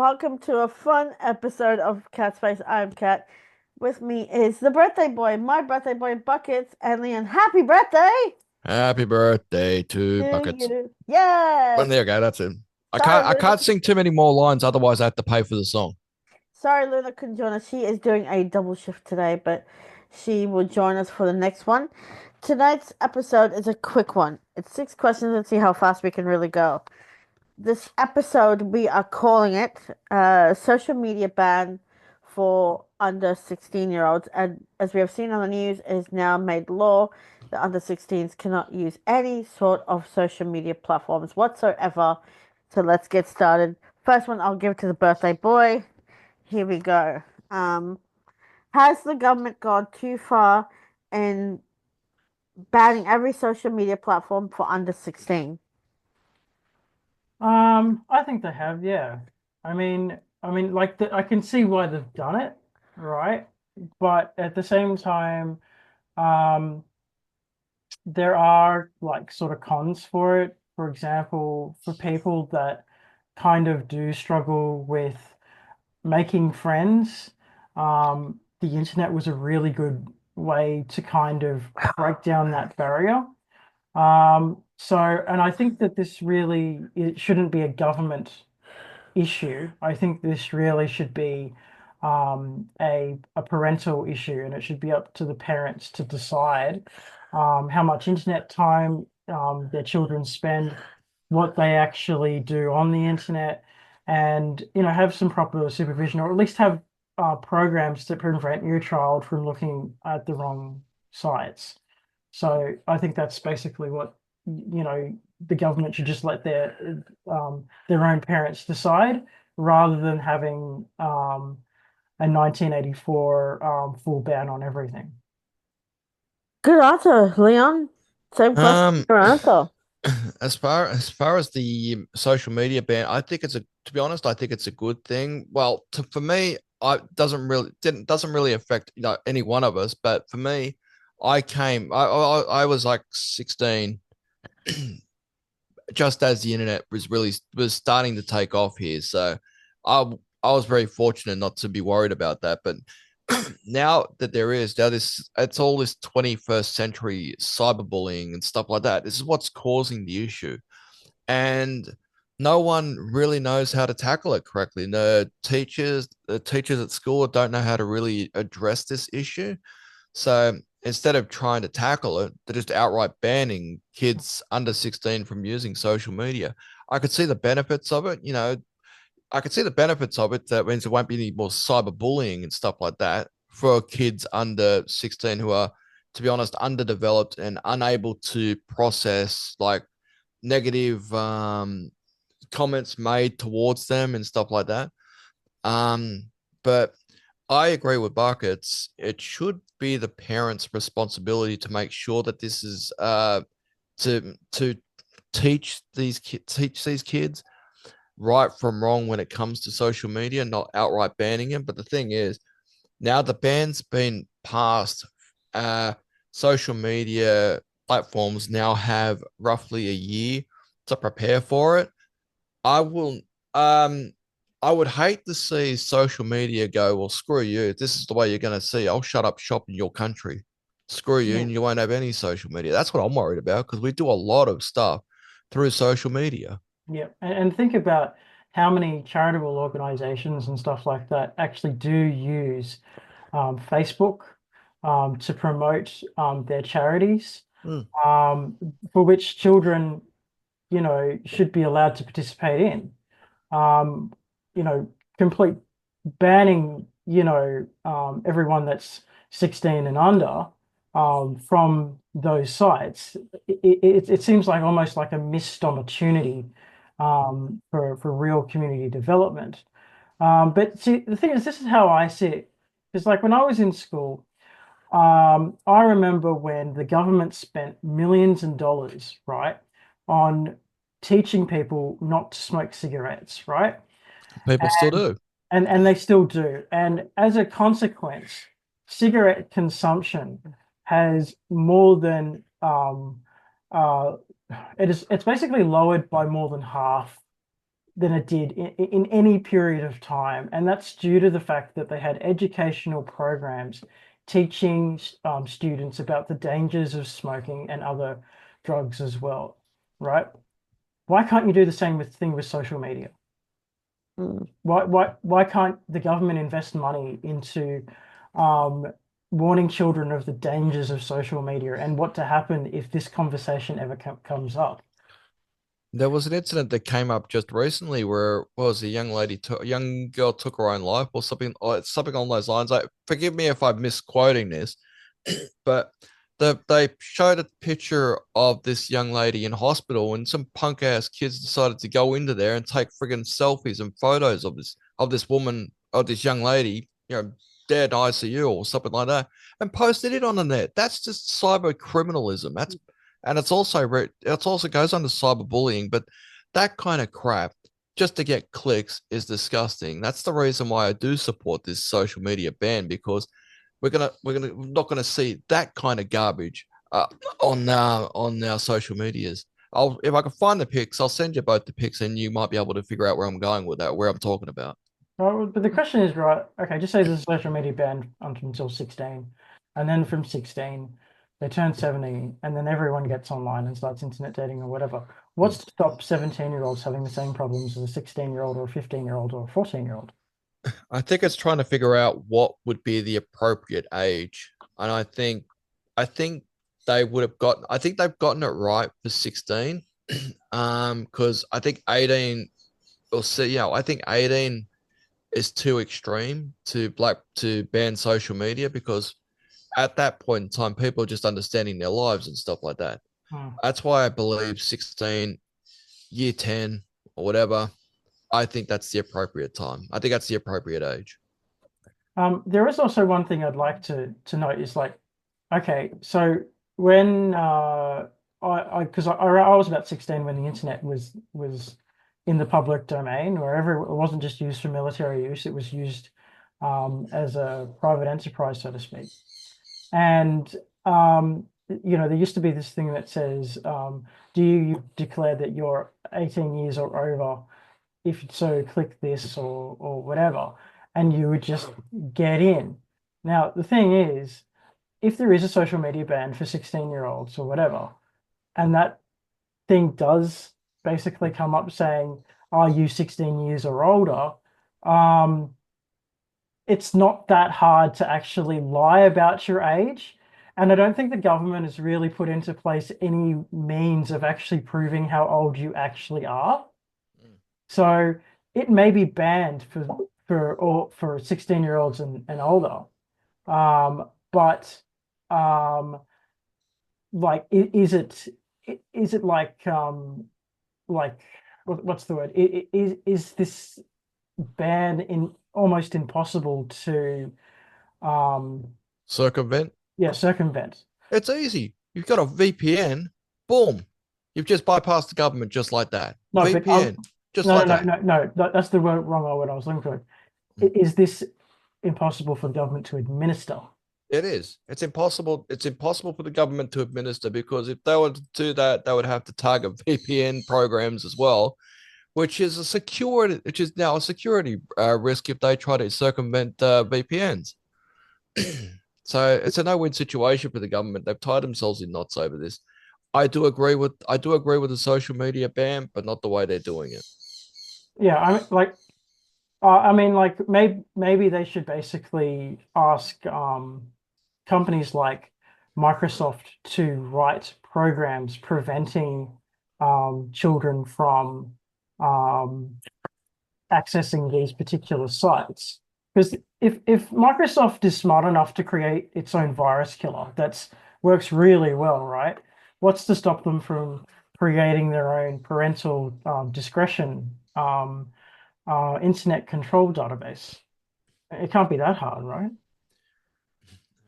welcome to a fun episode of Cat Space. I'm Cat. With me is the birthday boy, my birthday boy, Buckets, and Leon. Happy birthday Happy birthday to to Buckets. you. Well, Yes. there you go. That's it. I Sorry, can't. I Luna. can't sing too many more lines. Otherwise, I have to pay for the song. Sorry, Luna couldn't join us. She is doing a double shift today, but she will join us for the next one. Tonight's episode is a quick one. It's 6 questions and see how fast we can really go. This episode, we are calling it social media ban for under 16-year-olds. And as we have seen on the news, it is now made law that under 16s cannot use any sort of social media platforms whatsoever. So let's get started. First one, I'll give to the birthday boy. Here we go. Um, has the government gone too far in banning every social media platform for under 16? I think they have, yeah. I can see why they've done it, right? But at the same time, um, there are like sort of cons for it. For example, for people that kind of do struggle with making friends, the internet was a really good way to kind of break down that barrier. And I think that it shouldn't be a government issue. I think this really should be a parental issue, and it should be up to the parents to decide how much internet time their children spend, what they actually do on the internet, and have some proper supervision, or at least have programs to prevent your child from looking at the wrong sites. So I think that's basically what the government should just let their own parents decide rather than having a 1984 full ban on everything. Good answer, Leon. Same question, Um, your answer. as far as the social media ban, I think it's a. To be honest, I think it's a good thing. Well, for me, I doesn't really affect any one of us. But for me, I was like 16, just as the internet was starting to take off here. So I I was very fortunate not to be worried about that. But now that it's all this 21st century cyberbullying and stuff like that. This is what's causing the issue, and no one really knows how to tackle it correctly. The teachers at school don't know how to really address this issue. So instead of trying to tackle it, they're just outright banning kids under 16 from using social media. I could see the benefits of it. I could see the benefits of it. That means there won't be any more cyberbullying and stuff like that for kids under 16 who are, to be honest, underdeveloped and unable to process like negative comments made towards them and stuff like that. But I agree with Buckets. It should be the parents' responsibility to make sure that this is to teach these kids right from wrong when it comes to social media, not outright banning them. But the thing is, now the ban's been passed, uh, social media platforms now have roughly a year to prepare for it. I will um I would hate to see social media go, well, screw you. If this is the way you're gonna see, I'll shut up shop in your country. Screw you, Yeah, and you won't have any social media. That's what I'm worried about because we do a lot of stuff through social media. yeah, and think about how many charitable organizations and stuff like that actually do use Facebook to promote their charities, Mm. um, for which children, should be allowed to participate in. Um, you know, complete banning, everyone that's 16 and under from those sites. It seems like almost like a missed opportunity for real community development. But see, the thing is, this is how I see it. It's like when I was in school, I remember when the government spent millions of dollars, right, on teaching people not to smoke cigarettes, right? People still And do. and they still do. And as a consequence, cigarette consumption has more than it's basically lowered by more than half than it did in any period of time. And that's due to the fact that they had educational programs teaching students about the dangers of smoking and other drugs as well, right? Why can't you do the same thing with social media? Mm. Why can't the government invest money into um, warning children of the dangers of social media and what to happen if this conversation ever comes up? There was an incident that came up just recently where a young girl took her own life or something along those lines. Forgive me if I'm misquoting this, but they showed a picture of this young lady in hospital, and some punk ass kids decided to go into there and take friggin' selfies and photos of this woman, of this young lady, dead in ICU or something like that, and posted it on the net. That's just cyber criminalism. And it's also goes under cyberbullying, but that kind of crap just to get clicks is disgusting. That's the reason why I do support this social media ban, because we're not gonna see that kind of garbage on our social medias. I'll If I can find the pics, I'll send you both the pics, and you might be able to figure out where I'm going with that, where I'm talking about. Well, but the question is, right, okay, just say there's a social media ban until 16, and then from 16, they turn 17, and then everyone gets online and starts internet dating or whatever. What's Mm. to stop 17-year-olds having the same problems as a 16-year-old or a 15-year-old or a 14-year-old? I think it's trying to figure out what would be the appropriate age, and I think I think they've gotten it right for 16. Because I think 18 or so, I think 18 is too extreme to ban social media, because at that point in time, people are just understanding their lives and stuff like that. Hmm. That's why I believe 16, year 10, or whatever. I think that's the appropriate time. I think that's the appropriate age. There is also one thing I'd like to note is like, okay, so when because I was about 16 when the internet was in the public domain, wherever it wasn't just used for military use, it was used as a private enterprise, so to speak. And there used to be this thing that says, do you declare that you're 18 years or over? If so, click this or whatever, and you would just get in. Now, the thing is, if there is a social media ban for 16-year-olds or whatever, and that thing does basically come up saying, are you 16 years or older? Um, it's not that hard to actually lie about your age. And I don't think the government has really put into place any means of actually proving how old you actually are. So it may be banned for 16-year-olds and older. But like is it like what's the word? Is this ban in almost impossible to um Circumvent. yeah, circumvent? It's easy. You've got a VPN. Boom. You've just bypassed the government just like that. No, but VPN, just no, like no, no, that. no, no. That's the wrong word I was looking for. Is this impossible for the government to administer? It is. It's impossible. It's impossible for the government to administer, because if they were to do that, they would have to target VPN programs as well, which is now a security risk if they try to circumvent VPNs. So it's a no-win situation for the government. They've tied themselves in knots over this. I do agree with the social media ban, but not the way they're doing it. Yeah, I mean, like maybe they should basically ask companies like Microsoft to write programs preventing children from um, accessing these particular sites. Because if Microsoft is smart enough to create its own virus killer that's works really well, right? What's to stop them from creating their own parental discretion internet control database? It can't be that hard, right?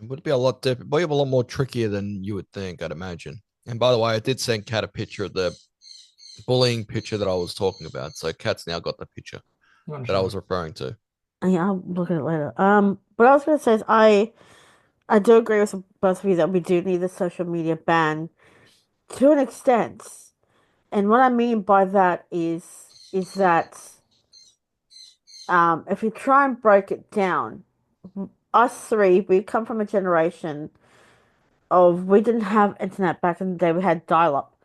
It would be a lot different, be a lot more trickier than you would think, I'd imagine. And by the way, I did send Kat a picture of the bullying picture that I was talking about. So Kat's now got the picture You want to that I show me? was referring to. Yeah, I'll look at it later. But I was gonna say is I do agree with both of you that we do need the social media ban to an extent. And what I mean by that is is that if you try and break it down, us three, we come from a generation of we didn't have internet back in the day. We had dial-up,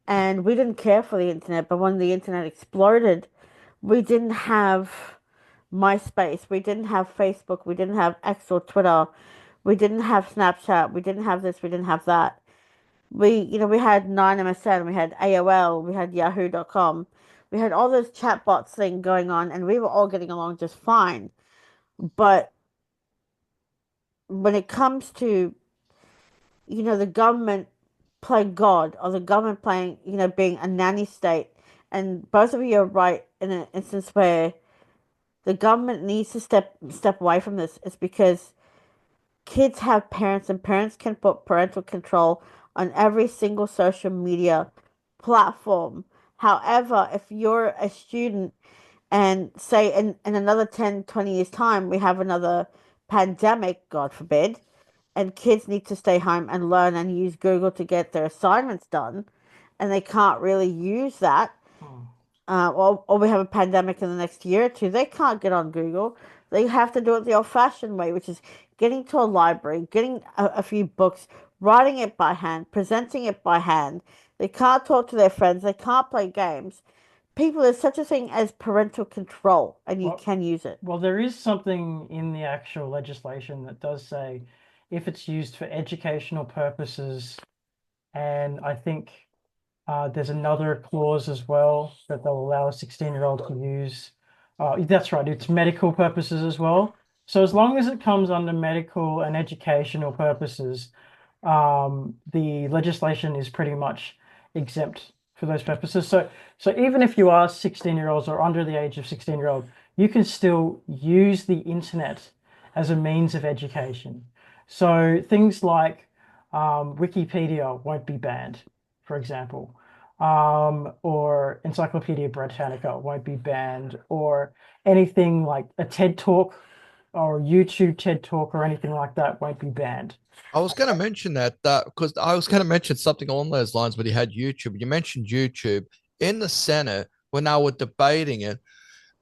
and we didn't care for the internet. But when the internet exploded, we didn't have MySpace, we didn't have Facebook, we didn't have X or Twitter, we didn't have Snapchat, we didn't have this, we didn't have that. We had 9MSN, we had AOL, we had Yahoo.com, we had all those chatbots thing going on, and we were all getting along just fine. But when it comes to, the government playing God or the government playing, being a nanny state, and both of you are right in an instance where the government needs to step away from this. It's because kids have parents, and parents can put parental control on every single social media platform. However, if you're a student and say in another 10, 20 years time we have another pandemic, God forbid, and kids need to stay home and learn and use Google to get their assignments done, and they can't really use that, Hmm. or we have a pandemic in the next year or two, they can't get on Google. They have to do it the old-fashioned way, which is getting to a library, getting a few books, writing it by hand, presenting it by hand. They can't talk to their friends. They can't play games. People, there's such a thing as parental control, and you Well, can use it. well, there is something in the actual legislation that does say if it's used for educational purposes, and I think there's another clause as well that they'll allow a 16-year-old to use. That's right, it's medical purposes as well. So as long as it comes under medical and educational purposes, the legislation is pretty much exempt for those purposes. So even if you are 16-year-olds or under the age of 16-year-old, you can still use the internet as a means of education. So things like Wikipedia won't be banned, for example, or Encyclopedia Britannica won't be banned, or anything like a TED Talk or YouTube TED Talk or anything like that won't be banned. I was going to mention that because I was going to mention something along those lines, but he had YouTube. You mentioned YouTube in the Senate when they were debating it.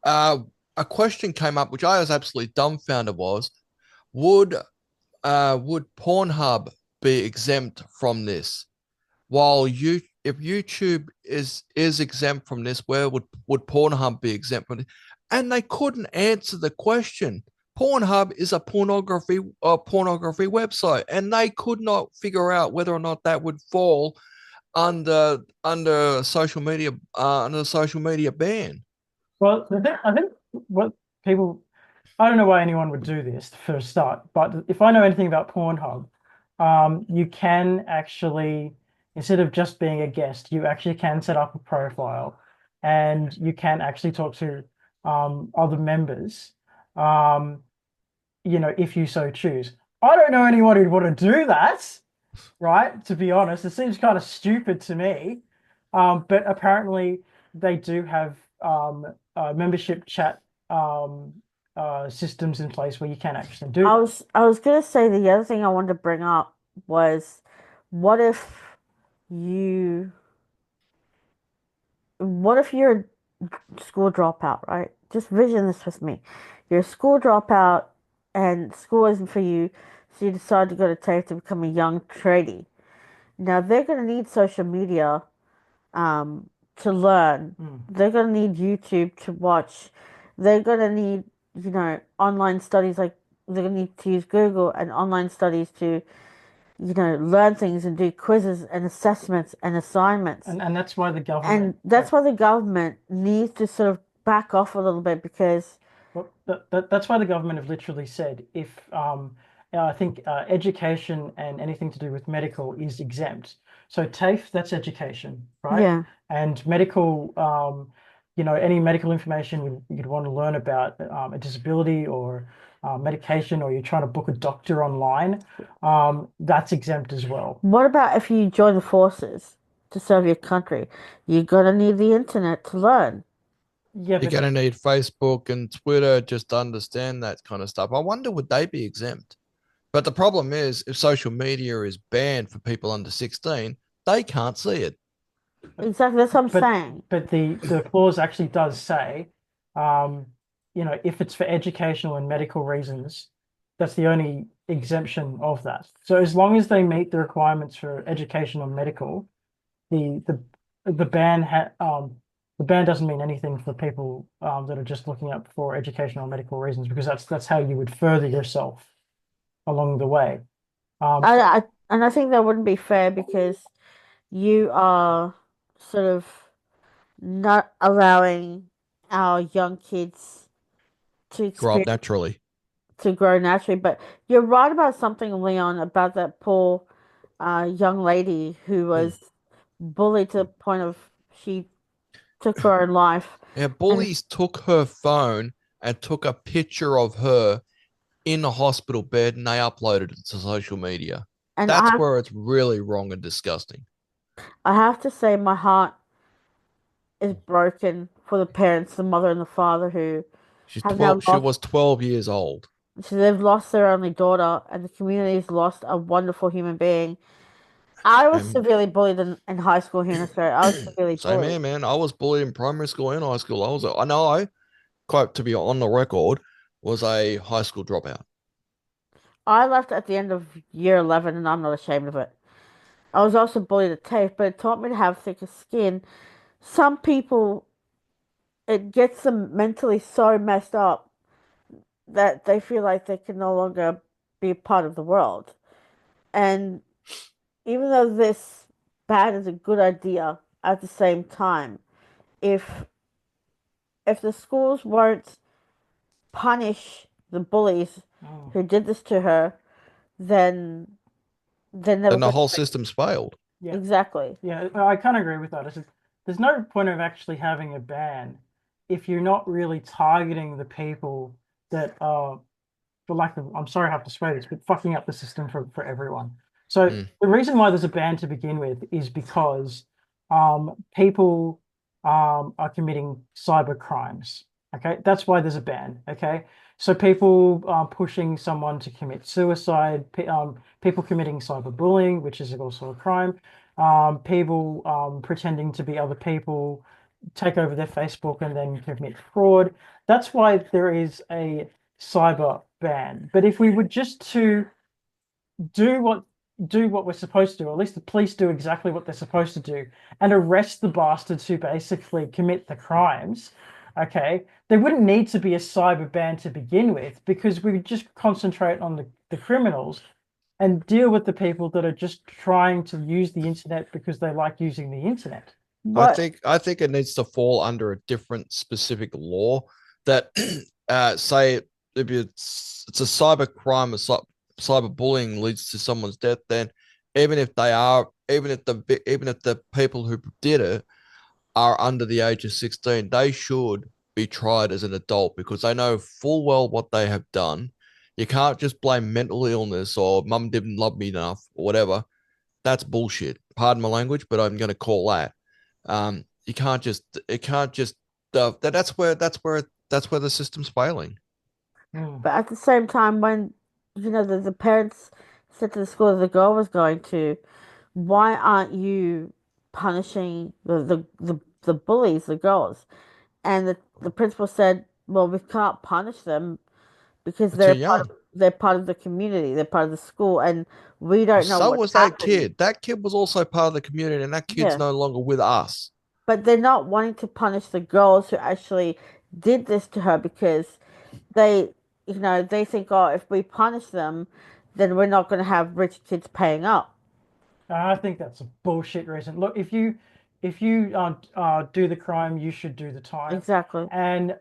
Uh, a question came up which I was absolutely dumbfounded was would would Pornhub be exempt from this? While you if YouTube is exempt from this, where would Pornhub be exempt from it? And they couldn't answer the question. Pornhub is a pornography website, and they could not figure out whether or not that would fall under social media ban. Well, I think what people, I don't know why anyone would do this for a start, but if I know anything about Pornhub, you can actually, instead of just being a guest, you actually can set up a profile and you can actually talk to other members, um, if you so choose. I don't know anyone who'd want to do that, right? To be honest, it seems kind of stupid to me. But apparently they do have membership chat systems in place where you can actually do I that. was I was gonna say the other thing I wanted to bring up was, what if you what if you're a school dropout, right? Just vision this with me. You're a school dropout and school isn't for you, so you decide to go to TAFE to become a young tradie. Now they're gonna need social media to learn. Hmm. They're gonna need YouTube to watch. They're gonna need, online studies, like they're gonna need to use Google and online studies to, learn things and do quizzes and assessments and assignments. And that's why the government, And that's why the government needs to sort of back off a little bit, because well, that's why the government have literally said if I think education and anything to do with medical is exempt. So TAFE, that's education, right? yeah. And medical, any medical information you'd want to learn about a disability or medication, or you're trying to book a doctor online, that's exempt as well. What about if you join the forces to serve your country? You're gonna need the internet to learn. Yeah, You're but going to need Facebook and Twitter just to understand that kind of stuff. I wonder, would they be exempt? But the problem is, if social media is banned for people under 16, they can't see it. Exactly. That's what I'm But saying. the clause actually does say, um, if it's for educational and medical reasons, that's the only exemption of that. So as long as they meet the requirements for educational and medical, the the the ban ha the ban doesn't mean anything for people that are just looking up for educational and medical reasons, because that's how you would further yourself along the way. So And I think that wouldn't be fair because you are sort of not allowing our young kids to Grow up experience naturally. to grow naturally. But you're right about something, Leon, about that poor young lady who Mm. was bullied to the point of she took her own life. Yeah, And bullies took her phone and took a picture of her in a hospital bed and they uploaded it to social media. and That's where it's really wrong and disgusting. I have to say my heart is broken for the parents, the mother and the father who She's have now 12, she lost. was 12 years old. So they've lost their only daughter, and the community's lost a wonderful human being. I was And severely bullied in high school here in Australia. I was severely same bullied. here, man. I was bullied in primary school and high school. I know I, quite to be on the record, was a high school dropout. I left at the end of year 11, and I'm not ashamed of it. I was also bullied at TAFE, but it taught me to have thicker skin. Some people, it gets them mentally so messed up that they feel like they can no longer be a part of the world. And even though this ban is a good idea, at the same time, if the schools won't punish the bullies mm, who did this to her, then they're never Then the going whole to system's failed. yeah, exactly. yeah, I kind of agree with that. There's no point of actually having a ban if you're not really targeting the people that are, for lack of, I'm sorry I have to swear this, but fucking up the system for everyone. So Mm. the reason why there's a ban to begin with is because people are committing cyber crimes. Okay, that's why there's a ban. Okay, so people pushing someone to commit suicide, people committing cyberbullying, which is also a crime, people pretending to be other people, take over their Facebook and then commit fraud. That's why there is a cyber ban. But if we were just to do what we're supposed to do, or at least the police do exactly what they're supposed to do, and arrest the bastards who basically commit the crimes, okay, there wouldn't need to be a cyber ban to begin with, because we would just concentrate on the criminals and deal with the people that are just trying to use the internet because they like using the internet. What I think it needs to fall under a different specific law that say if it's a cyber crime or cyber bullying leads to someone's death, then even if the people who did it are under the age of 16, they should be tried as an adult because they know full well what they have done. You can't just blame mental illness or mum didn't love me enough or whatever. That's bullshit. Pardon my language, but I'm going to call that. You can't just it can't just that's where the system's failing. Hmm. But at the same time, when the parents said to the school that the girl was going to, why aren't you punishing the bullies, the girls? And the principal said, well, we can't punish them because They're too young. they're part of the community, they're part of the school, and we don't know So what's was that happened. kid. That kid was also part of the community, and that kid's Yeah, no longer with us. but they're not wanting to punish the girls who actually did this to her because they, they think, oh, if we punish them, then we're not going to have rich kids paying up. I think that's a bullshit reason. Look, if you do the crime, you should do the time, Exactly. and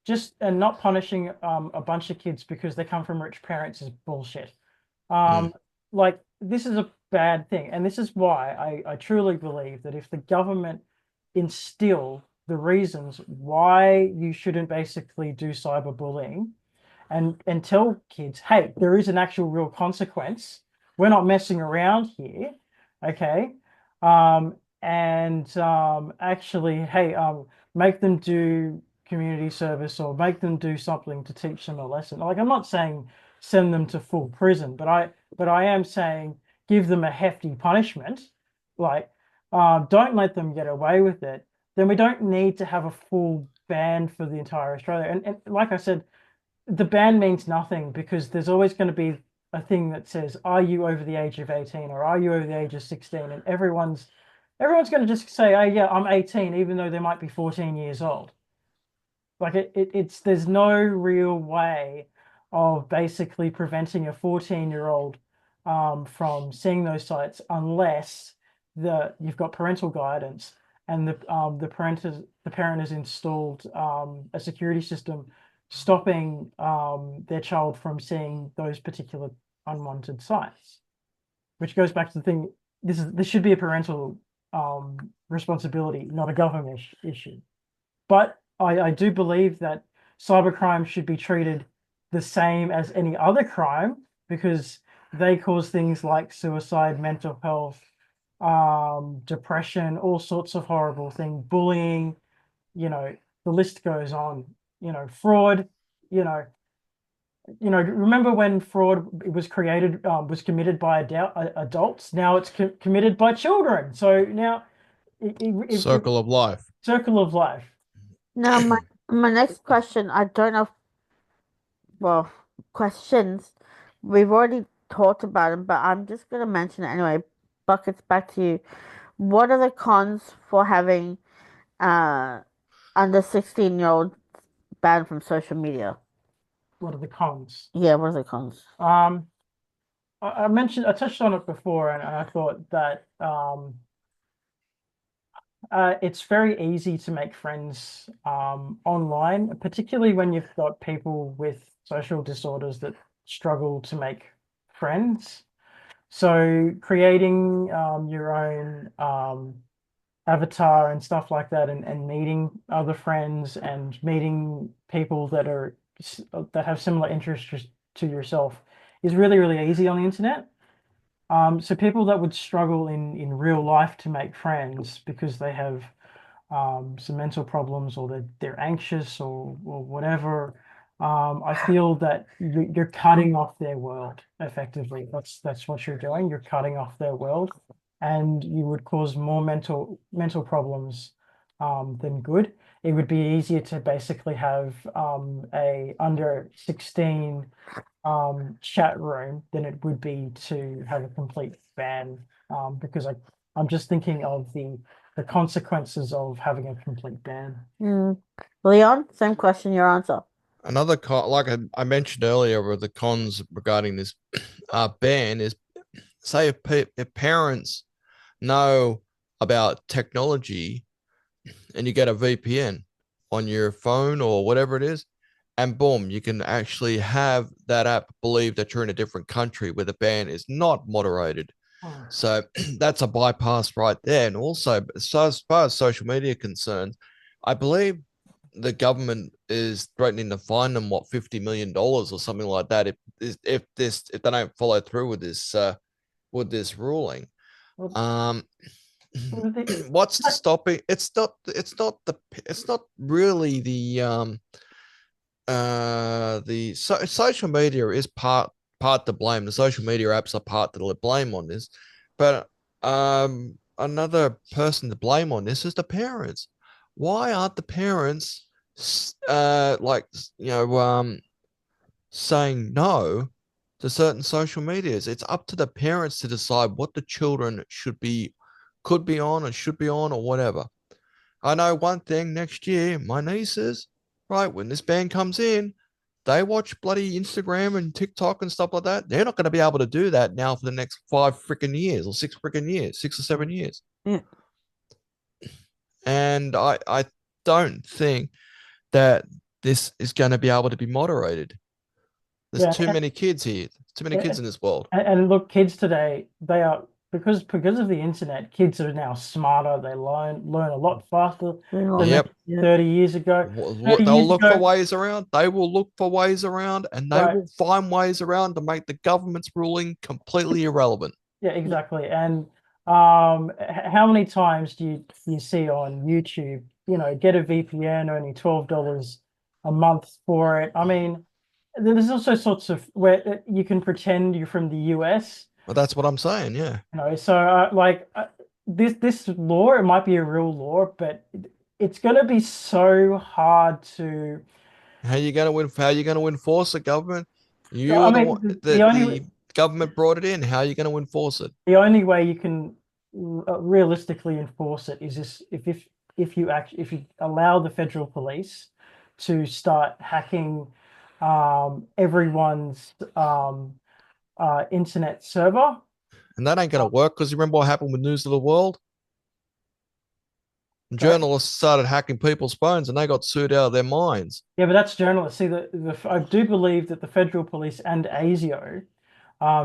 just and not punishing a bunch of kids because they come from rich parents is bullshit. Mm. Um, like this is a bad thing, and this is why I truly believe that if the government instill the reasons why you shouldn't basically do cyberbullying and tell kids, hey, there is an actual real consequence. We're not messing around here, okay? And actually, hey, make them do community service or make them do something to teach them a lesson. Like I'm not saying send them to full prison, but I am saying give them a hefty punishment, like don't let them get away with it, then we don't need to have a full ban for the entire Australia. And like I said, the ban means nothing because there's always going to be a thing that says, "Are you over the age of 18 or are you over the age of 16?" And everyone's going to just say, "Oh yeah, I'm 18," even though they might be 14 years old. Like it's there's no real way of basically preventing a 14-year-old from seeing those sites unless you've got parental guidance and the parent has installed a security system stopping their child from seeing those particular unwanted sites. Which goes back to the thing, this should be a parental responsibility, not a government issue. But I do believe that cybercrime should be treated the same as any other crime because they cause things like suicide, mental health, depression, all sorts of horrible things, bullying, you know, the list goes on, fraud, you know, remember when fraud was created, was committed by adults? Now it's committed by children. So now, Circle of life. circle of life. Now, my next question, I don't know, well, questions, we've already talked about them, but I'm just going to mention it anyway. Buckets, back to you. What are the cons for having uh under 16-year-old banned from social media? What are the cons? Yeah, what are the cons? Um, I touched on it before, and I thought that it's very easy to make friends online, particularly when you've got people with social disorders that struggle to make friends. So creating your own avatar and stuff like that, and meeting other friends and meeting people that have similar interests to yourself is really, really easy on the internet. So people that would struggle in real life to make friends because they have some mental problems or they're anxious or whatever, I feel that you're cutting off their world effectively. That's what you're doing. You're cutting off their world, and you would cause more mental problems than good. It would be easier to basically have a under 16 chat room than it would be to have a complete ban because I'm just thinking of the consequences of having a complete ban. Leon, same question, your answer. Another con, like I mentioned earlier, with the cons regarding this ban is, say if parents know about technology and you get a VPN on your phone or whatever it is, and boom, you can actually have that app believe that you're in a different country where the ban is not moderated. So that's a bypass right there. And also, as far as social media concerns, I believe the government is threatening to fine them $50 million or something like that if they don't follow through with this ruling. Well, Um, the- what's the stopping? It's not really social media is part to blame. The social media apps are part to the blame on this, but another person to blame on this is the parents. Why aren't the parents like saying no to certain social medias? It's up to the parents to decide what the children could be on or should be on or whatever. I know one thing, next year, my nieces, right, when this ban comes in, they watch bloody Instagram and TikTok and stuff like that. They're not going to be able to do that now for the next 5 freaking years or 6 freaking years, 6 or 7 years. Yeah. And I don't think that this is going to be able to be moderated. There's yeah, too many kids here. Too many kids in this world. and look, kids today, they are because of the internet, kids are now smarter. They learn a lot faster than they Yep. did 30 years ago. 30 They'll years look for ago, ways around. They will look for ways around, and they right? will find ways around to make the government's ruling completely irrelevant. Yeah, exactly. And how many times do you see on YouTube, get a VPN, only $12 a month for it? I mean, there's also sorts of where you can pretend you're from the US, But that's what I'm saying. Yeah. so this law, it might be a real law, but it's going to be so hard to. How you going to how you going to enforce it, government? You I are the one mean, that the government brought it in. How are you going to enforce it? the only way you can realistically enforce it is this if you allow the federal police to start hacking everyone's internet server. And that ain't going to work because you remember what happened with News of the World? Sorry? Journalists started hacking people's phones and they got sued out of their minds. Yeah, but that's journalists. See, I do believe that the federal police and ASIO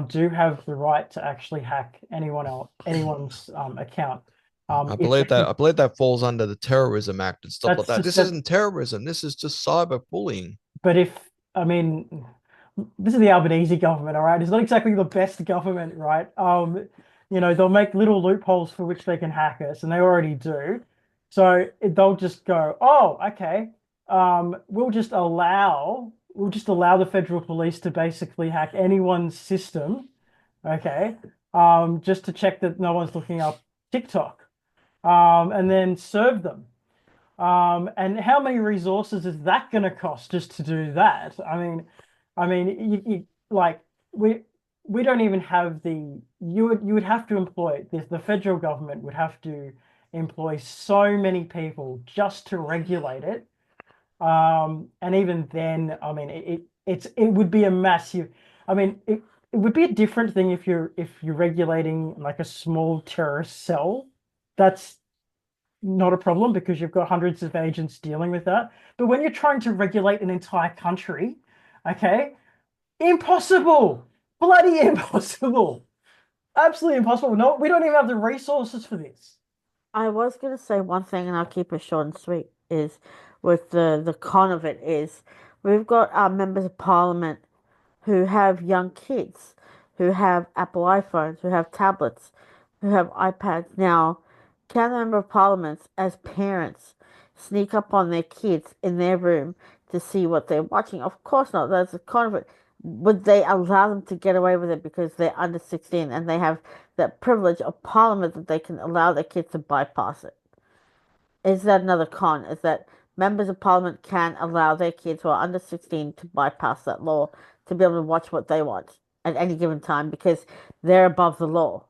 do have the right to actually hack anyone's account. If they, I believe that falls under the Terrorism Act and stuff like that's that. just This that. isn't terrorism. This is just cyberbullying. But if I mean, this is the Albanese government, all right? It's not exactly the best government, right? They'll make little loopholes for which they can hack us, and they already do. So they'll just go, oh, okay. We'll just allow the federal police to basically hack anyone's system, okay? Just to check that no one's looking up TikTok, and then serve them. And how many resources is that going to cost just to do that? I mean, like we don't even have you would have to employ this. The federal government would have to employ so many people just to regulate it. And even then, I mean, it would be a massive. I mean, it would be a different thing if you're regulating like a small terrorist cell. That's not a problem because you've got hundreds of agents dealing with that. But when you're trying to regulate an entire country, okay, impossible, bloody impossible, absolutely impossible. No, we don't even have the resources for this. I was gonna say one thing, and I'll keep it short and sweet. Is with the con of it is we've got our members of parliament who have young kids, who have Apple iPhones, who have tablets, who have iPads. Now, can the member of parliaments, as parents, sneak up on their kids in their room to see what they're watching? Of course not. That's a con of it. Would they allow them to get away with it because they're under 16 and they have that privilege of parliament that they can allow their kids to bypass it? Is that another con? Is that members of parliament can allow their kids who are under 16 to bypass that law to be able to watch what they want at any given time because they're above the law?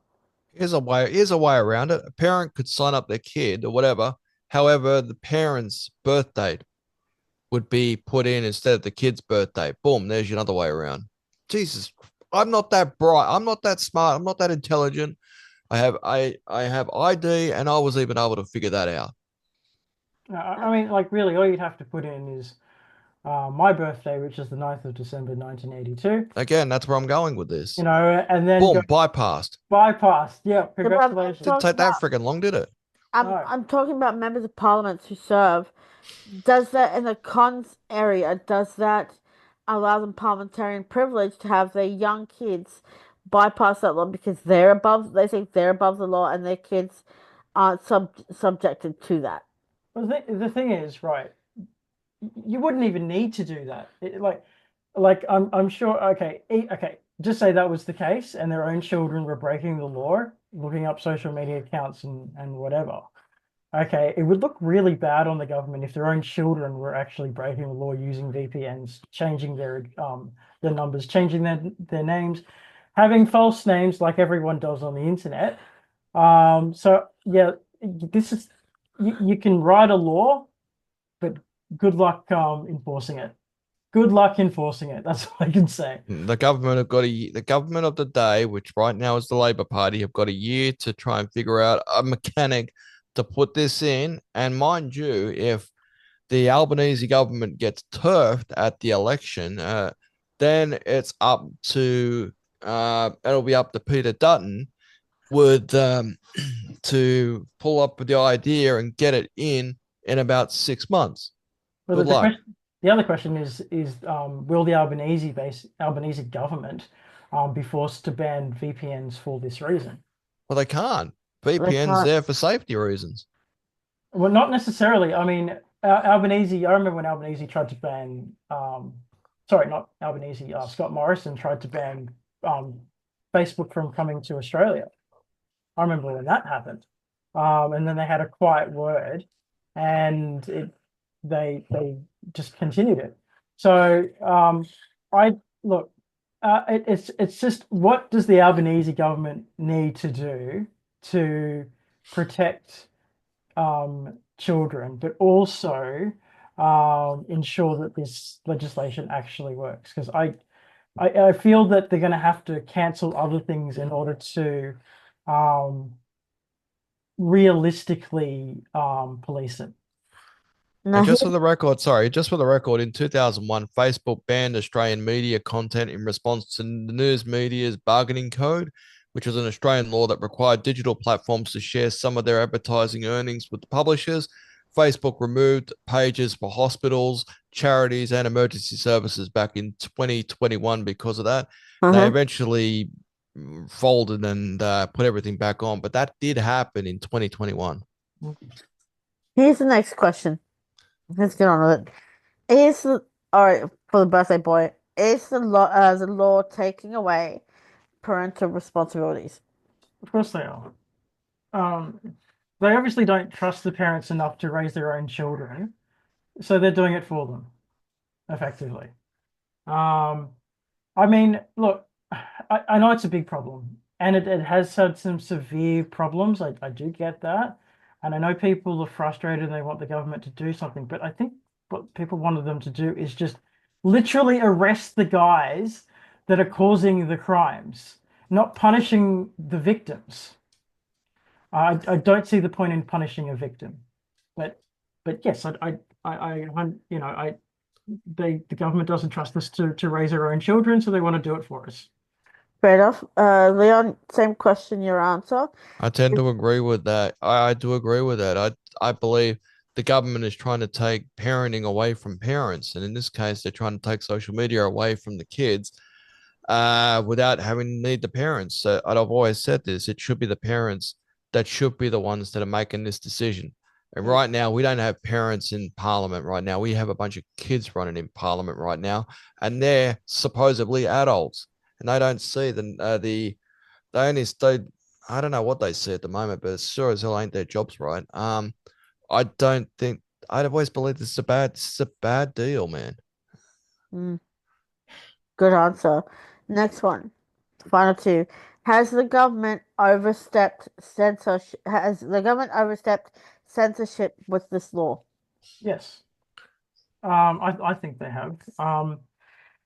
Here's a way around it. A parent could sign up their kid or whatever. However, the parent's birth date would be put in instead of the kid's birthday. Boom, there's another way around. Jesus, I'm not that bright. I'm not that smart. I'm not that intelligent. I have ID and I was even able to figure that out. I mean, like really, all you'd have to put in is my birthday, which is the 9th of December, 1982. Again, that's where I'm going with this. And then go Boom, bypassed. bypass. Yeah, Yeah, but congratulations. Didn't take that freaking long, did it? No. I'm talking about members of parliament who serve. Does that in the cons area, does that allow them parliamentarian privilege to have their young kids bypass that law because they think they're above the law and their kids aren't subjected to that? Well, the thing is, right, you wouldn't even need to do that. Like I'm sure. Okay, okay. Just say that was the case, and their own children were breaking the law, looking up social media accounts and whatever. Okay, it would look really bad on the government if their own children were actually breaking the law using VPNs, changing their numbers, changing their names, having false names like everyone does on the internet. So yeah, this is you can write a law, but good luck enforcing it. Good luck enforcing it. That's all I can say. The government of the day, which right now is the Labor Party, have got a year to try and figure out a mechanic to put this in. And mind you, if the Albanese government gets turfed at the election, then it'll be up to Peter Dutton would to pull up the idea and get it in about 6 months. Well, Good luck. the other question is will the Albanese government be forced to ban VPNs for this reason? Well, they can't. They VPN's can't. there for safety reasons. Well, not necessarily. I mean, Albanese. I remember when Albanese tried to ban. Sorry, not Albanese. Scott Morrison tried to ban Facebook from coming to Australia. I remember when that happened. and then they had a quiet word, and they just continued it. So I look, it's just, what does the Albanese government need to do to protect children, but also ensure that this legislation actually works? Because I feel that they're going to have to cancel other things in order to um, realistically police it. Now, And here, just for the record, sorry, just for the record, in 2001, Facebook banned Australian media content in response to the news media's bargaining code, which was an Australian law that required digital platforms to share some of their advertising earnings with the publishers. Facebook removed pages for hospitals, charities, and emergency services back in 2021 because of that. They uh-huh. eventually folded and put everything back on, but that did happen in 2021. Here's the next question. Let's get on with it. Is the all right for the birthday boy? Is the law taking away parental responsibilities? Of course they are. Um, they obviously don't trust the parents enough to raise their own children, so they're doing it for them, effectively. Um, I mean, look, I know it's a big problem, and it has had some severe problems. I do get that. And I know people are frustrated and they want the government to do something, but I think what people wanted them to do is just literally arrest the guys that are causing the crimes, not punishing the victims. I don't see the point in punishing a victim, but yes, you know, the government doesn't trust us to raise our own children, so they want to do it for us. Fair enough. Leon, same question, your answer. I tend to agree with that. I do agree with that. I believe the government is trying to take parenting away from parents, and in this case, they're trying to take social media away from the kids, without having to need the parents. So I've always said this: it should be the parents that should be the ones that are making this decision. And right now, we don't have parents in parliament. Right now, we have a bunch of kids running in parliament right now, and they're supposedly adults, and they don't see they only they I don't know what they say at the moment, but sure as hell ain't their jobs, right? I don't think I've always believed this is a bad deal, man. Mm, good answer. Next one. Final two. Has the government overstepped censorship with this law? Yes, I think they have.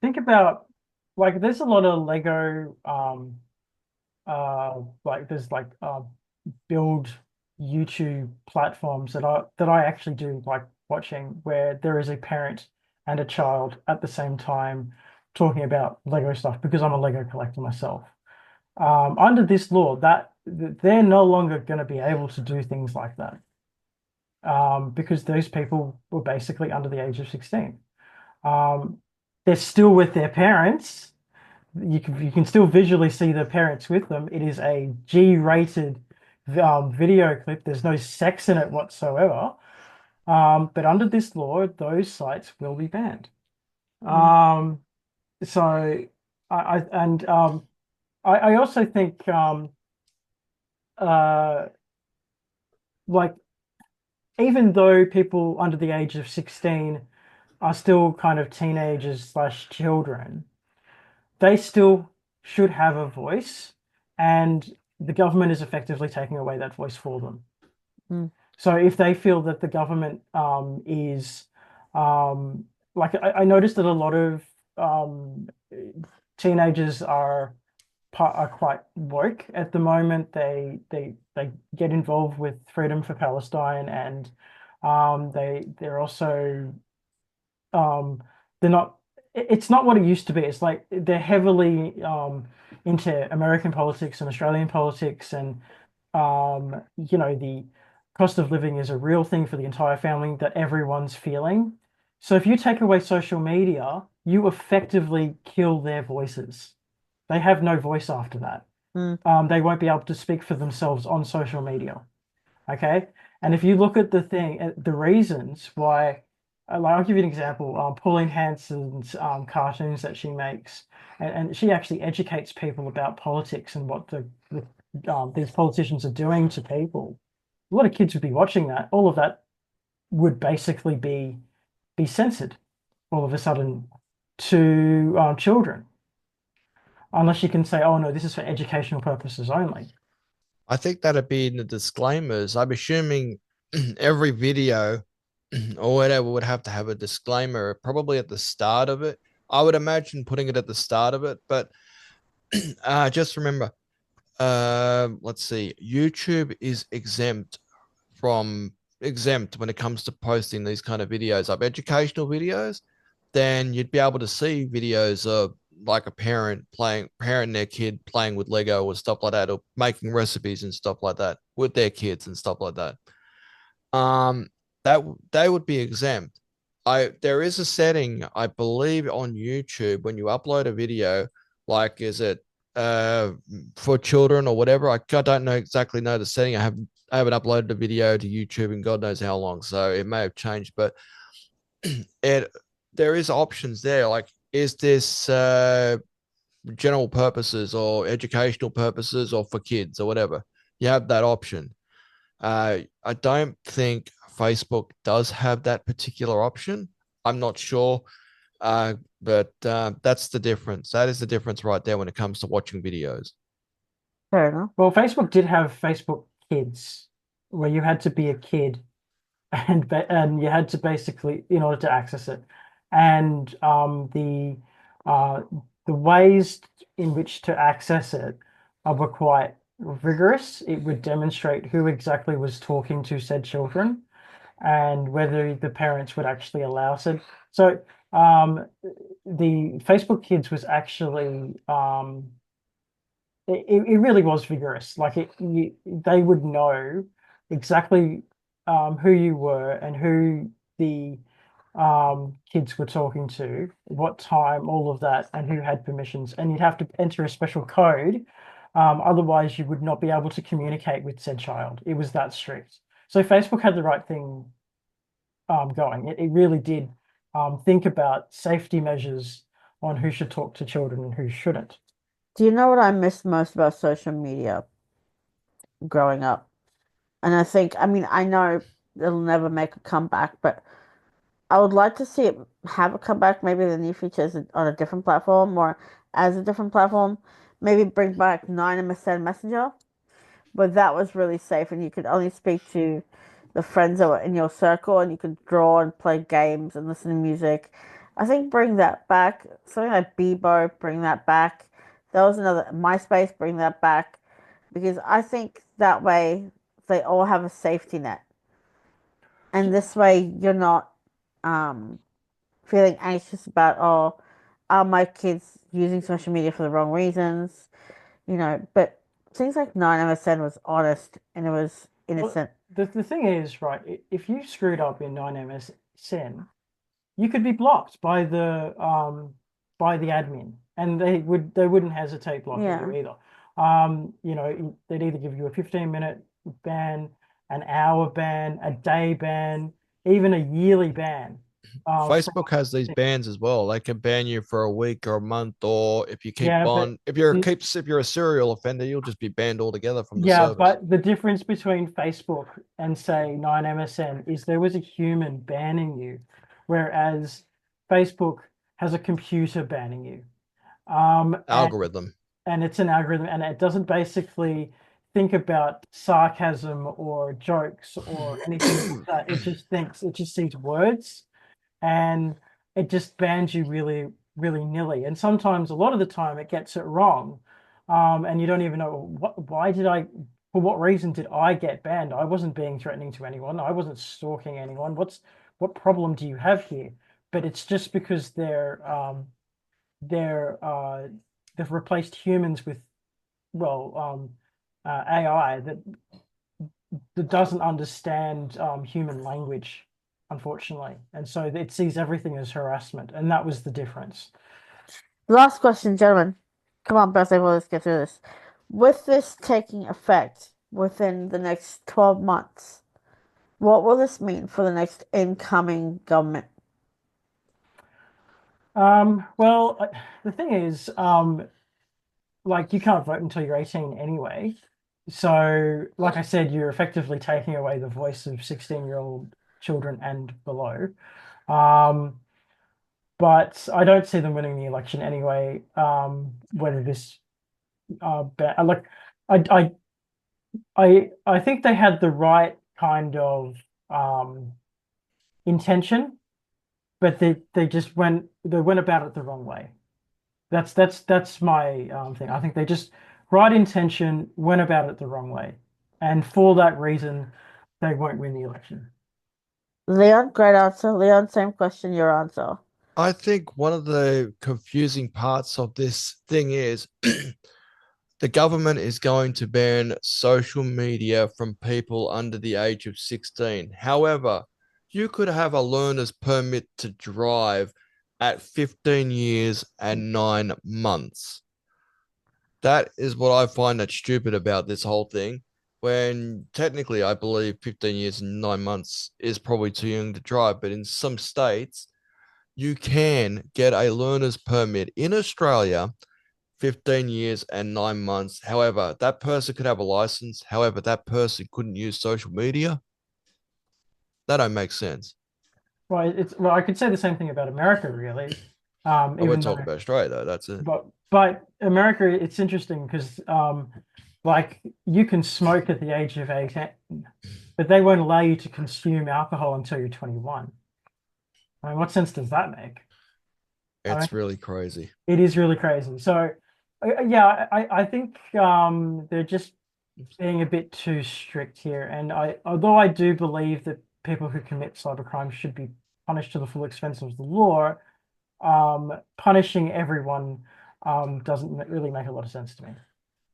Think about, like, there's a lot of Lego like there's like build YouTube platforms that I actually do like watching, where there is a parent and a child at the same time talking about Lego stuff, because I'm a Lego collector myself. Under this law, they're no longer going to be able to do things like that, because those people were basically under the age of 16. Um, they're still with their parents. You can still visually see the parents with them. It is a G-rated video clip. There's no sex in it whatsoever. But under this law, those sites will be banned. Mm, Um, so I also think uh, like, even though people under the age of 16 are still kind of teenagers slash children, they still should have a voice, and the government is effectively taking away that voice for them. mm, So if they feel that the government is um, like, I noticed that a lot of um, teenagers are quite woke at the moment. They get involved with Freedom for Palestine, and they're also um they're not, it's not what it used to be. It's like they're heavily into American politics and Australian politics, and the cost of living is a real thing for the entire family that everyone's feeling. So if you take away social media, you effectively kill their voices. They have no voice after that. mm, They won't be able to speak for themselves on social media. Okay. And if you look at the reasons why, like, I'll give you an example. Pauline Hanson's cartoons that she makes, and she actually educates people about politics and what these politicians are doing to people. a lot of kids would be watching that. All of that would basically be censored all of a sudden to children, unless you can say, "Oh no, this is for educational purposes only." I think that'd be in the disclaimers. I'm assuming every video or whatever would have to have a disclaimer, probably at the start of it. I would imagine putting it at the start of it, but just remember, let's see, YouTube is exempt when it comes to posting these kind of videos, like educational videos. Then you'd be able to see videos of like a parent and their kid playing with Lego or stuff like that, or making recipes and stuff like that with their kids and stuff like that. Um, that they would be exempt. There is a setting, I believe, on YouTube when you upload a video, like is it uh for children or whatever. I don't know the setting. I haven't uploaded a video to YouTube in God knows how long, so it may have changed, but it there is options there. Like, is this general purposes or educational purposes or for kids or whatever? You have that option. I don't think Facebook does have that particular option. I'm not sure, but that's the difference. That is the difference right there when it comes to watching videos. Fair enough. Well, Facebook did have Facebook Kids, where you had to be a kid and you had to basically in order to access it, and uh, the ways in which to access it were quite rigorous. It would demonstrate who exactly was talking to said children and whether the parents would actually allow said. So the Facebook Kids was actually it really was vigorous. Like they would know exactly who you were and who the kids were talking to, what time, all of that, and who had permissions. And you'd have to enter a special code. Otherwise, you would not be able to communicate with said child. It was that strict. So Facebook had the right thing going. It really did think about safety measures on who should talk to children and who shouldn't. Do you know what I missed most about social media growing up? And I think, I mean, I know it'll never make a comeback, but I would like to see it have a comeback, maybe in the near future on a different platform or as a different platform. Maybe bring back 9MSN Messenger, but that was really safe and you could only speak to the friends that were in your circle and you could draw and play games and listen to music. I think bring that back. Something like Bebo, bring that back. That was another MySpace, bring that back. Because I think that way they all have a safety net. And this way you're not um feeling anxious about, oh, are my kids using social media for the wrong reasons? But things like 9MSN was honest and it was Well, innocent. the thing is, right, if you screwed up in 9MSN, you could be blocked by the admin, and they wouldn't hesitate blocking you Yeah. either. They'd either give you a 15-minute ban, an hour ban, a day ban, even a yearly ban. From Facebook has these bans as well. They can ban you for a week or a month, or if you keep yeah, but on, if you're the, if you're a serial offender, you'll just be banned altogether from the yeah, service. but the difference between Facebook and say 9MSN is there was a human banning you, whereas Facebook has a computer banning you. Um, and Algorithm. and it's an algorithm and it doesn't basically think about sarcasm or jokes or anything like that. It just sees words and it just bans you really, really nilly. And sometimes, a lot of the time, it gets it wrong. And you don't even know for what reason did I get banned? I wasn't being threatening to anyone. I wasn't stalking anyone. What problem do you have here? But it's just because they're they've replaced humans with well AI that doesn't understand human language, unfortunately, and so it sees everything as harassment, and that was the difference. Last question, gentlemen. Come on, birthday boy, let's get through this. With this taking effect within the next 12 months, what will this mean for the next incoming government? The thing is, like you can't vote until you're 18 anyway, So, like I said, you're effectively taking away the voice of 16-year-old children and below. Um, but I don't see them winning the election anyway. Whether this, like, I, I, I think they had the right kind of um, intention, but they went about it the wrong way. That's my thing. I think they just right intention went about it the wrong way, and for that reason, they won't win the election. Leon, great answer. Leon, same question, your answer. I think one of the confusing parts of this thing is the government is going to ban social media from people under the age of 16. However, you could have a learner's permit to drive at 15 years and 9 months. That is what I find that stupid about this whole thing. When technically, I believe 15 years and 9 months is probably too young to drive, but in some states, you can get a learner's permit in Australia 15 years and 9 months. However, that person could have a license. However, that person couldn't use social media. That don't make sense. Well, I could say the same thing about America, really. Oh, we're Even though, talking about Australia, though. That's it. but America, it's interesting because like you can smoke at the age of 18, but they won't allow you to consume alcohol until you're 21. I mean, what sense does that make? I mean, It's really crazy. it is really crazy. So, yeah, I think they're just being a bit too strict here. And although I do believe that people who commit cybercrime should be punished to the full extent of the law, punishing everyone doesn't really make a lot of sense to me.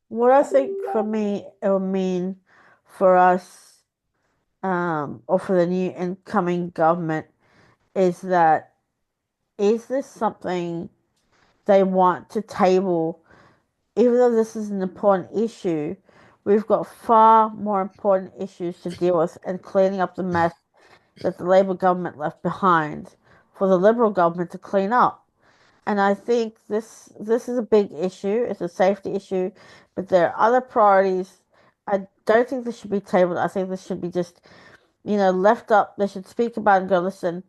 What I think for me it will mean for us, or for the new incoming government, is that is this something they want to table? Even though this is an important issue, we've got far more important issues to deal with and cleaning up the mess that the Labour government left behind for the Liberal government to clean up. And I think this is a big issue. It's a safety issue, but there are other priorities. I don't think this should be tabled. I think this should be just, left up. They should speak about it and go, listen,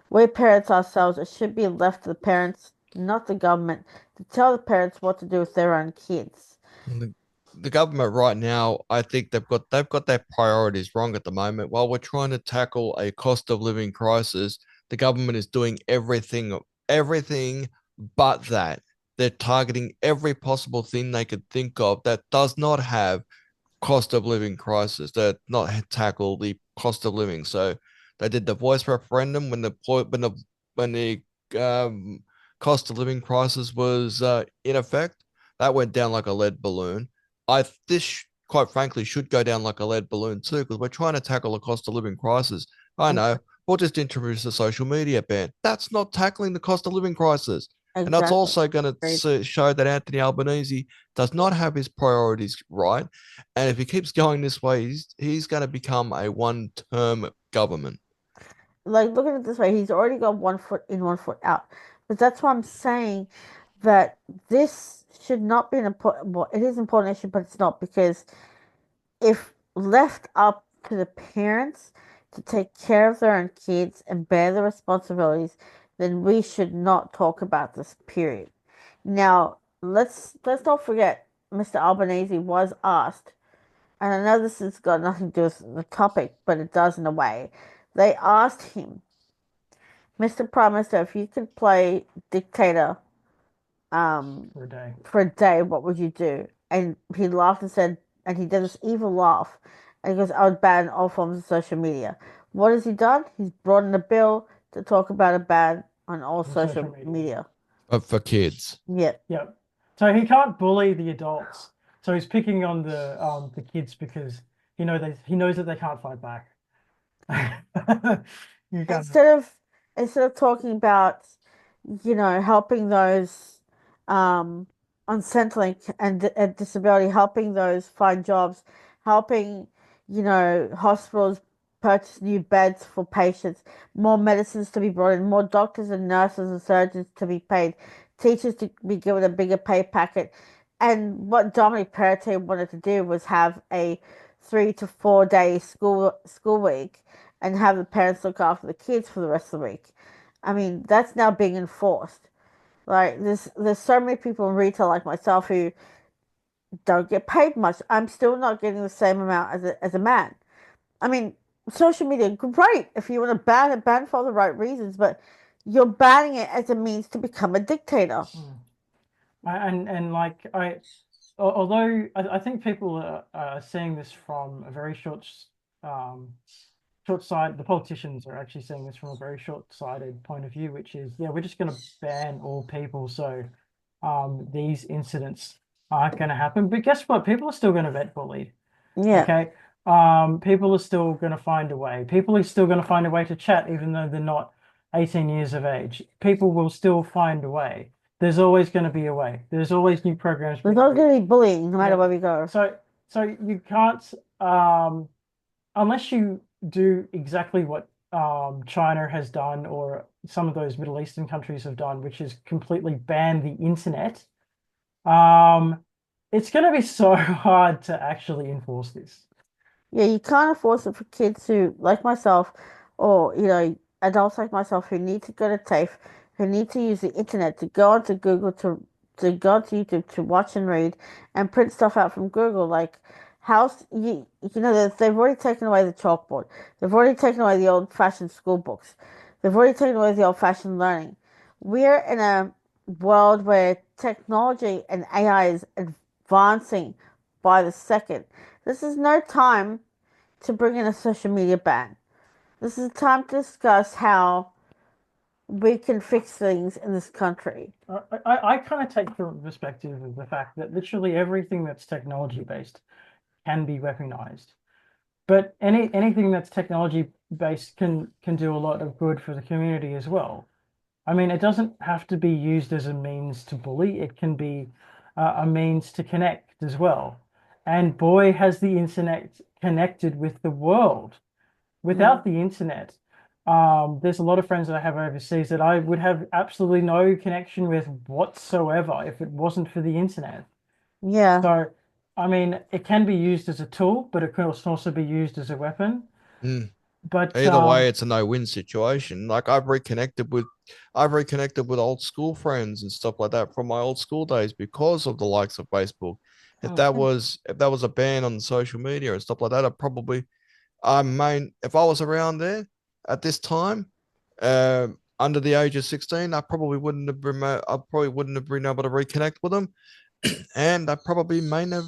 we're parents ourselves. It should be left to the parents, not the government, to tell the parents what to do with their own kids. The, the government right now, I think they've got their priorities wrong at the moment. While we're trying to tackle a cost of living crisis, the government is doing everything but that. They're targeting every possible thing they could think of that does not have cost of living crisis. They're not tackle the cost of living. So they did the voice referendum when the cost of living crisis was in effect. That went down like a lead balloon. This quite frankly should go down like a lead balloon too, because we're trying to tackle a cost of living crisis. I know we'll just introduce a social media ban. That's not tackling the cost of living crisis. And that's Exactly. also going to show that Anthony Albanese does not have his priorities right. And if he keeps going this way, he's going to become a one-term government. Like, look at it this way, he's already got 1 foot in, 1 foot out. But that's why I'm saying that this should not be an important, well, it is an important issue, but it's not, because if left up to the parents to take care of their own kids and bear the responsibilities, then we should not talk about this, period. Now, let's not forget Mr. Albanese was asked, and I know this has got nothing to do with the topic, but it does in a way. They asked him, Mr. Prime Minister, if you could play dictator For a day. for a day, what would you do? And he laughed and said, and he did this evil laugh, and he goes, I would ban all forms of social media. What has he done? He's brought in a bill to talk about a ban on all On social social media. media. For kids. Yeah, Yeah. So he can't bully the adults. So he's picking on the kids because he knows that they can't fight back. You can't. instead of talking about, helping those um on Centrelink and disability, helping those find jobs, helping, hospitals purchase new beds for patients, more medicines to be brought in, more doctors and nurses and surgeons to be paid, teachers to be given a bigger pay packet, And what Dominic Perrottet wanted to do was have a 3 to 4 day school week and have the parents look after the kids for the rest of the week. I mean, that's now being enforced. Like there's so many people in retail like myself who don't get paid much. I'm still not getting the same amount as a man. I mean, social media, great if you want to ban it, ban for all the right reasons, but you're banning it as a means to become a dictator. And like although I think people are seeing this from a very short side. The politicians are actually seeing this from a very short-sighted point of view, which is, yeah, we're just going to ban all people, so these incidents aren't going to happen. But guess what? People are still going to get bullied. Yeah. Okay. People are still going to find a way. People are still going to find a way to chat, even though they're not 18 years of age. People will still find a way. There's always going to be a way. There's always new programs. There's always going to be bullying no matter Yeah. where we go. So you can't, unless you do exactly what China has done or some of those Middle Eastern countries have done, which is completely ban the internet. It's going to be so hard to actually enforce this. Yeah, you can't force it for kids who, like myself, or adults like myself who need to go to TAFE, who need to use the internet to go onto Google to go to YouTube to watch and read and print stuff out from Google. Like, they've already taken away the chalkboard. They've already taken away the old-fashioned school books. They've already taken away the old-fashioned learning. We're in a world where technology and AI is advancing by the second. This is no time to bring in a social media ban. This is time to discuss how we can fix things in this country. I kind of take the perspective of the fact that literally everything that's technology based can be weaponized. But anything that's technology based can do a lot of good for the community as well. I mean, it doesn't have to be used as a means to bully. It can be a means to connect as well. And boy, has the internet connected with the world. Without the internet, there's a lot of friends that I have overseas that I would have absolutely no connection with whatsoever if it wasn't for the internet. Yeah. So, I mean, it can be used as a tool, but it can also be used as a weapon. Mm. But Either way, it's a no-win situation. Like I've reconnected with old school friends and stuff like that from my old school days because of the likes of Facebook. If that was a ban on social media and stuff like that, if I was around there at this time, under the age of 16, I probably wouldn't have been able to reconnect with them, and I probably may never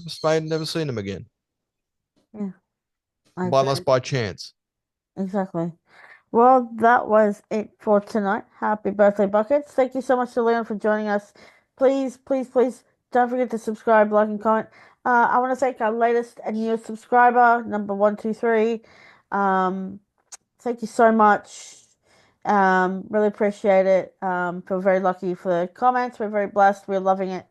seen them again, Yeah, unless by chance. exactly. Well, that was it for tonight. Happy birthday, Buckets. Thank you so much to Leon for joining us. Please, please, please don't forget to subscribe, like, and comment. I want to thank our latest and newest subscriber, number 123. Thank you so much. Really appreciate it. Feel very lucky for the comments. We're very blessed. We're loving it.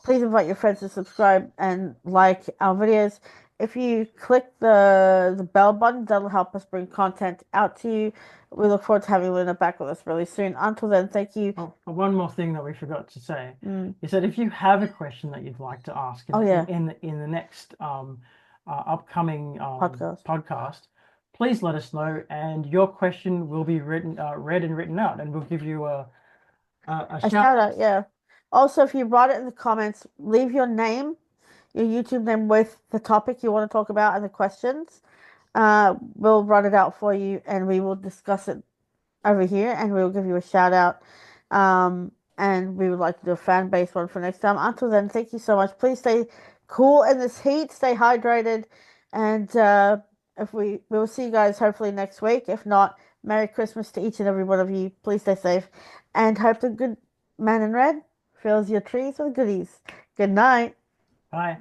Please invite your friends to subscribe and like our videos. If you click the bell button, that'll help us bring content out to you. We look forward to having Luna back with us really soon. Until then, thank you. Oh, one more thing that we forgot to say is that if you have a question that you'd like to ask in the next upcoming podcast, please let us know, and your question will be read and written out, and we'll give you a shout out. Yeah. Also, if you write it in the comments, leave your name, your YouTube name with the topic you want to talk about and the questions. We'll write it out for you, and we will discuss it over here, and we will give you a shout out. And we would like to do a fan based one for next time. Until then, thank you so much. Please stay cool in this heat, stay hydrated, and if we will see you guys hopefully next week. If not, Merry Christmas to each and every one of you. Please stay safe, and hope the good man in red fills your trees with goodies. Good night. Bye.